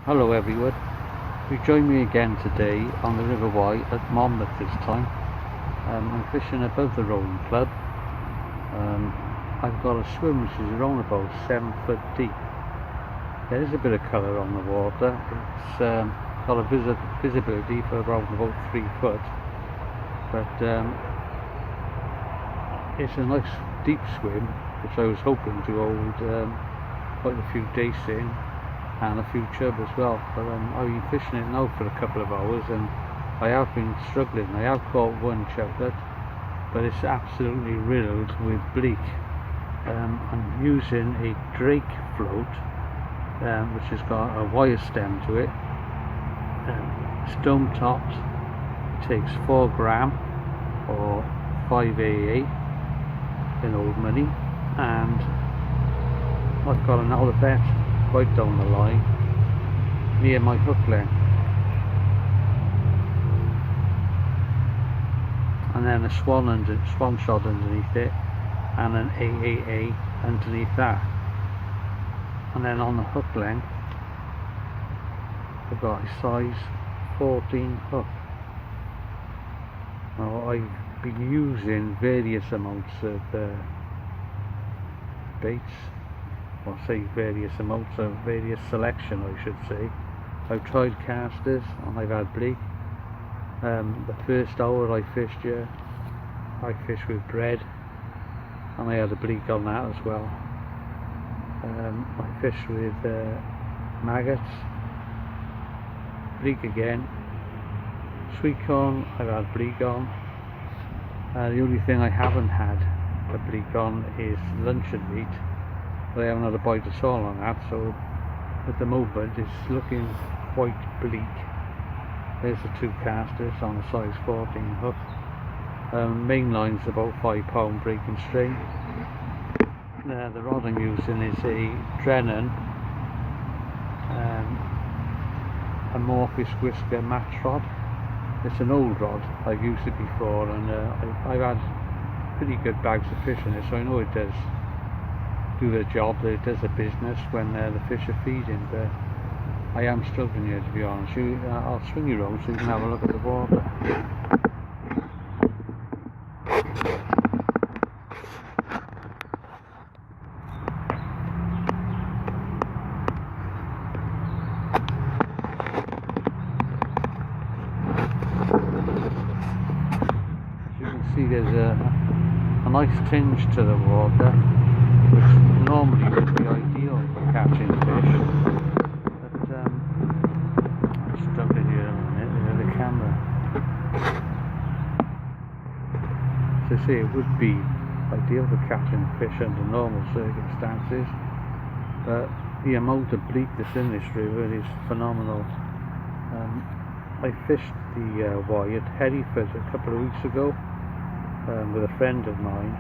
Hello everyone, you join me again today on the River Wye at Monmouth this time. I'm fishing above the rowing club. I've got a swim which is around about 7 foot deep. There is a bit of colour on the water. It's got a visibility for around about 3 foot, but it's a nice deep swim which I was hoping to hold quite a few days in and a few chub as well, but I've been fishing it now for a couple of hours and I have been struggling. I have caught one chublet, but it's absolutely riddled with bleak. I'm using a drake float which has got a wire stem to it, stone topped. It takes 4 gram or 5 AA in old money, and I've got an Olivet right down the line near my hook length, and then a swan shot underneath it and an AAA underneath that, and then on the hook length I've got a size 14 hook. Now I've been using various amounts of baits, or say various selection I should say. I've tried casters and I've had bleak. The first hour I fished here, I fished with bread and I had a bleak on that as well. I fished with maggots, bleak again. Sweet corn I've had bleak on. The only thing I haven't had a bleak on is luncheon meat. I haven't had a bite at all on that, so at the moment it's looking quite bleak. There's the 2 casters on a size 14 hook. Main line's about 5 pound breaking strain. The rod I'm using is a Drennan amorphous whisker match rod. It's an old rod, I've used it before, and I've had pretty good bags of fish in it, so I know it does do the job, that it does the business when the fish are feeding. But I am struggling here, to be honest. I'll swing you around so you can have a look at the water. As you can see, there's a nice tinge to the water, which normally would be ideal for catching fish, but I'm struggling here a minute with the camera. So I say it would be ideal for catching fish under normal circumstances, but the amount of bleak that's in this river is phenomenal. I fished the Wye at Hereford a couple of weeks ago with a friend of mine,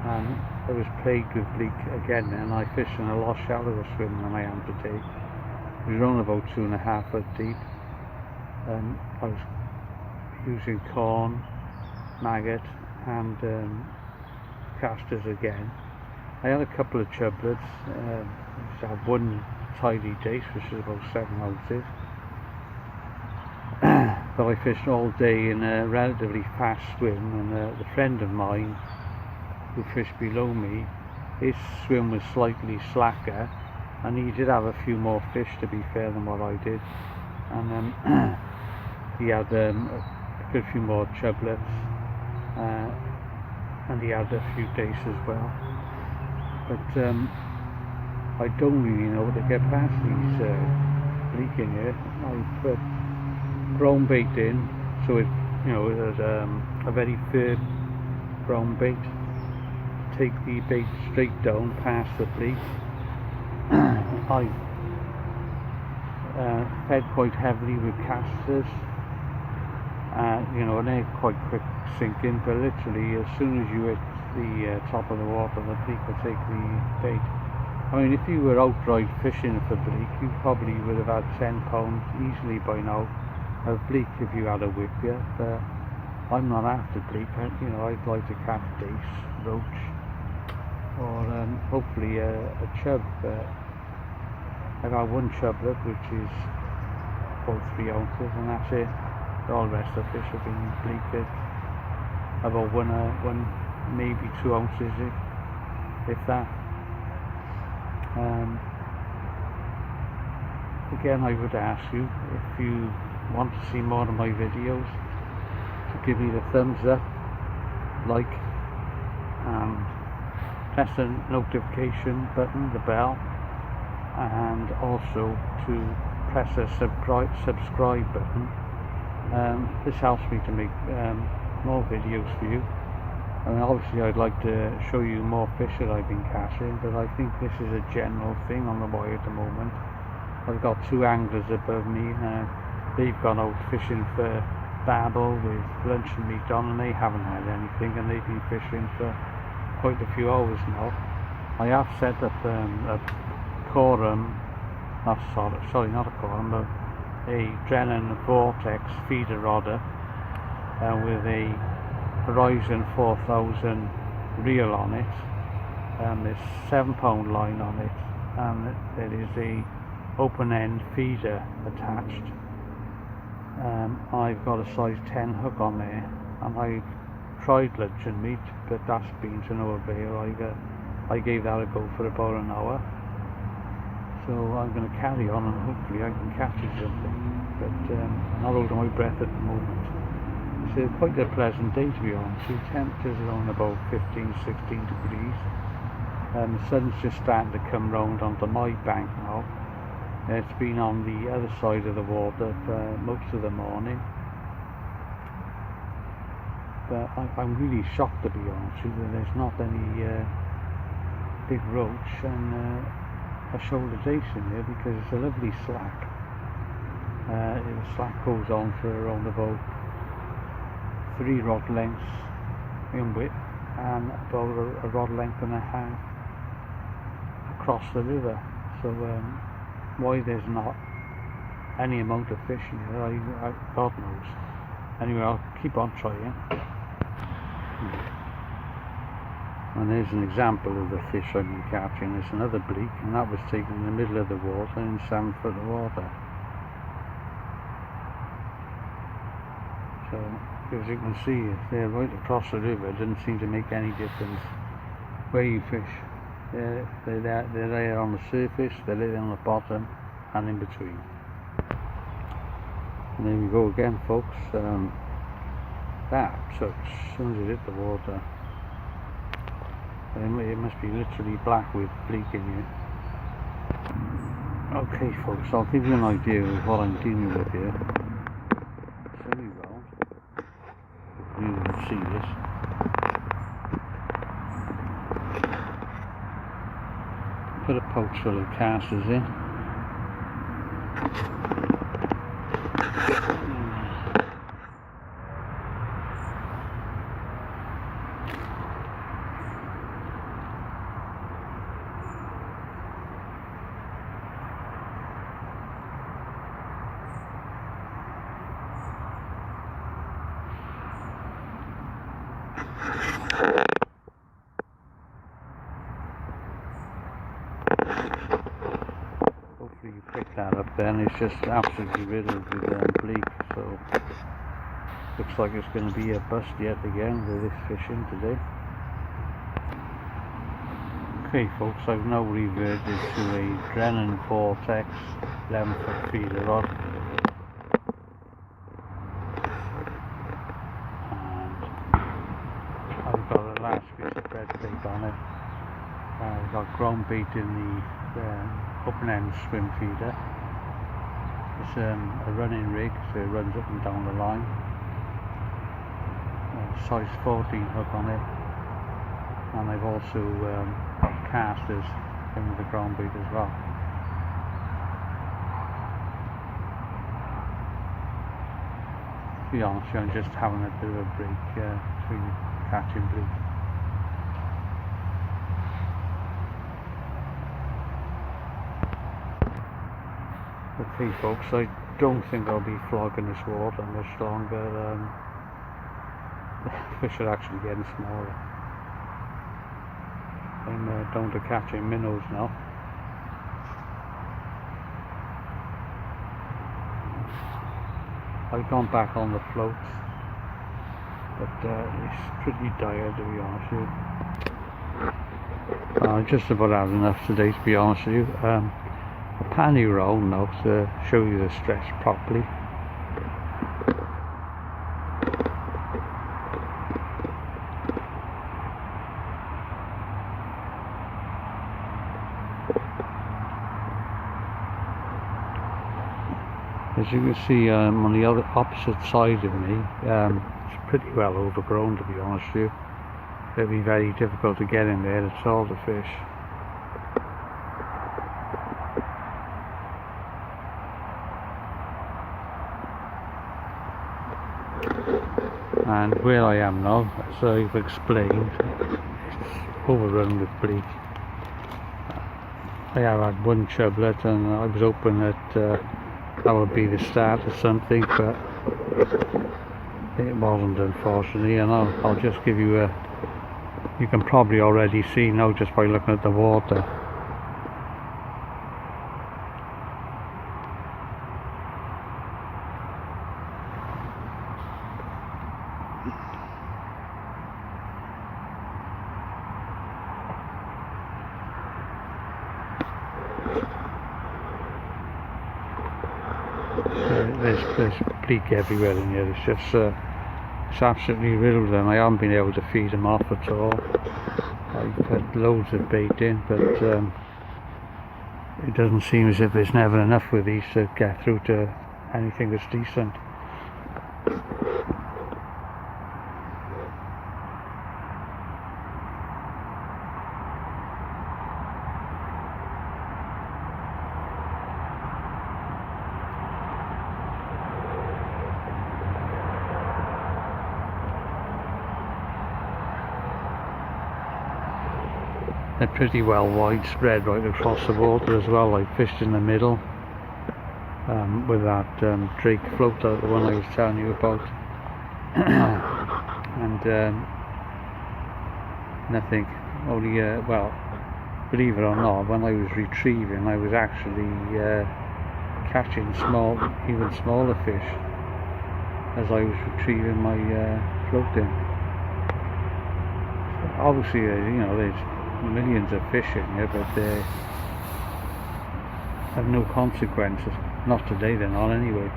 and I was plagued with bleak again, and I fished in a lot shallower swim than I am today. It was around about 2.5 foot deep. I was using corn, maggot and casters again. I had a couple of chublets. I had one tidy dace which is about 7 ounces. But I fished all day in a relatively fast swim, and the friend of mine who fished below me, his swim was slightly slacker, and he did have a few more fish, to be fair, than what I did, and he had a good few more chublets, and he had a few dace as well. But I don't really know what to get past these bleak in here. I put brown bait in, so it was a very firm brown bait. Take the bait straight down past the bleak. I fed quite heavily with casters, and they're quite quick sinking, but literally as soon as you hit the top of the water, the bleak will take the bait. I mean, if you were outright fishing for bleak, you probably would have had 10 pounds easily by now of bleak if you had a whip yet, but I'm not after bleak. I'd like to catch dace, roach, or hopefully a chub. I got one chublet which is about 3 ounces, and that's it. All the rest of the fish have been bleak at about one maybe 2 ounces if that. Again, I would ask you, if you want to see more of my videos, to give me the thumbs up, like, and press the notification button, the bell, and also to press the subscribe button. This helps me to make more videos for you. I mean, obviously I'd like to show you more fish that I've been catching, but I think this is a general thing on the wire at the moment. I've got 2 anglers above me. They've gone out fishing for barbel with lunch and meat on, and they haven't had anything, and they've been fishing for quite a few hours now. I have set up a quorum, sorry, not a quorum, but a Drennan Vortex feeder rodder with a Horizon 4000 reel on it. There's 7-pound line on it, and there is a open end feeder attached. I've got a size 10 hook on there, and I've tried lunch and meat, but that's been to no avail. I gave that a go for about an hour, so I'm going to carry on and hopefully I can catch something, but I'm not holding my breath at the moment. It's quite a pleasant day, to be honest. The temperatures are on about 15-16 degrees. The sun's just starting to come round onto my bank now. It's been on the other side of the water for most of the morning, but I'm really shocked, to be honest with you. There's not any big roach and a shoulder dace in there, because it's a lovely slack. The slack goes on for around about 3 rod lengths in width and about a rod length and a half across the river. So why there's not any amount of fish here, God knows. Anyway, I'll keep on trying. And there's an example of the fish I've been catching. There's another bleak, and that was taken in the middle of the water, in 7 foot of water. So, as you can see, they're right across the river. It doesn't seem to make any difference where you fish. They're there on the surface, they're there on the bottom, and in between. And there we go again, folks. That touch, as soon as it hit the water, it must be literally black with bleak in here. Okay, folks, I'll give you an idea of what I'm dealing with here. Semi-round. You can see this. Put a pouch full of casters in. Hopefully you pick that up then. It's just absolutely riddled with bleak, so looks like it's going to be a bust yet again with this fishing today. Okay folks, I've now reverted to a Drennan Vortex 11 foot feeder rod, and I've got a large piece of bread bait on it. I've got ground bait in the open end swim feeder. It's a running rig, so it runs up and down the line. Size 14 hook on it, and I've also got casters in the ground bait as well. To be honest, I'm just having a bit of a break between catching bleak. Okay folks, I don't think I'll be flogging this water much longer. The fish are actually getting smaller. I'm down to catching minnows now. I've gone back on the floats, but it's pretty dire, to be honest with you. Just about had enough today, to be honest with you. I'll pan you round now to show you the stretch properly. As you can see, on the opposite side of me, it's pretty well overgrown, to be honest with you. It'd be very difficult to get in there to all the fish. And where I am now, as I've explained, it's overrun with bleak. I have had one chublet, and I was hoping that that would be the start of something, but it wasn't, unfortunately. And I'll just give you a, you can probably already see now just by looking at the water. There's bleak everywhere in here. It's just it's absolutely riddled, and I haven't been able to feed them off at all. I've put loads of bait in, but it doesn't seem as if there's never enough with these to get through to anything that's decent. They're pretty well widespread right across the water as well. I fished in the middle with that drake float, the one I was telling you about, and nothing. Only well, believe it or not, when I was retrieving, I was actually catching even smaller fish as I was retrieving my floating. Obviously, you know, there's millions of fish in here, but they have no consequences. Not today, they're not anyway.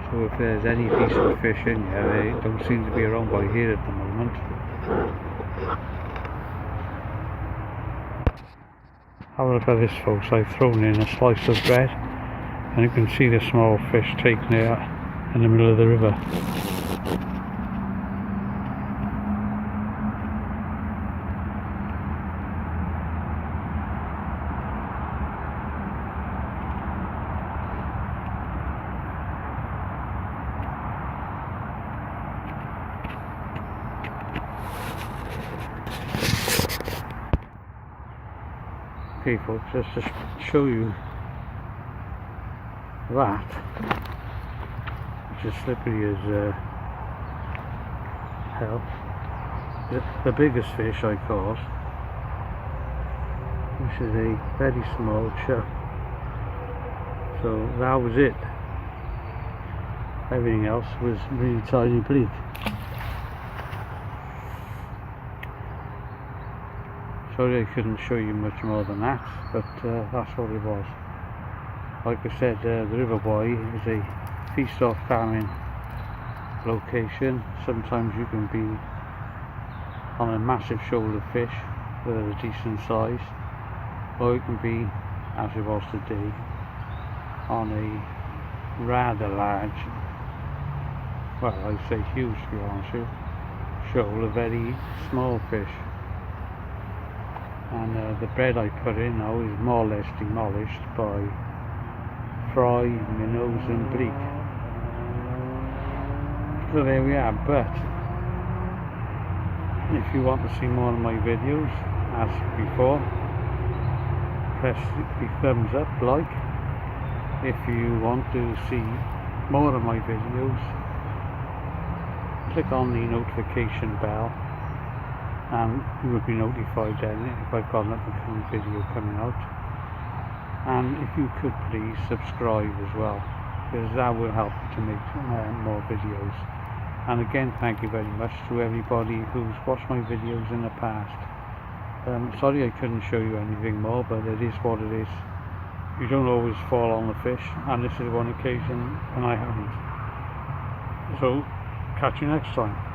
So if there's any decent fish in here, they don't seem to be around by here at the moment. Have a look at this, folks. I've thrown in a slice of bread, and you can see the small fish taking it in the middle of the river. Okay, folks, just to show you that, which is slippery as hell. The biggest fish I caught, which is a very small chub. So that was it. Everything else was really tiny bleak. Sorry I couldn't show you much more than that, but that's what it was. Like I said, the River Buoy is a feast off famine location. Sometimes you can be on a massive shoal of fish with a decent size, or it can be, as it was today, on a rather large, well, I'd say huge, to be honest with you, shoal of very small fish. And the bread I put in now is more or less demolished by fry, minnows and bleak. So there we are. But if you want to see more of my videos, as before, press the thumbs up, like. If you want to see more of my videos, click on the notification bell, and you will be notified then if I've got another video coming out. And if you could please subscribe as well. because that will help to make more videos. And again, thank you very much to everybody who's watched my videos in the past. Sorry I couldn't show you anything more, but it is what it is. You don't always fall on the fish, and this is one occasion when I haven't. So, catch you next time.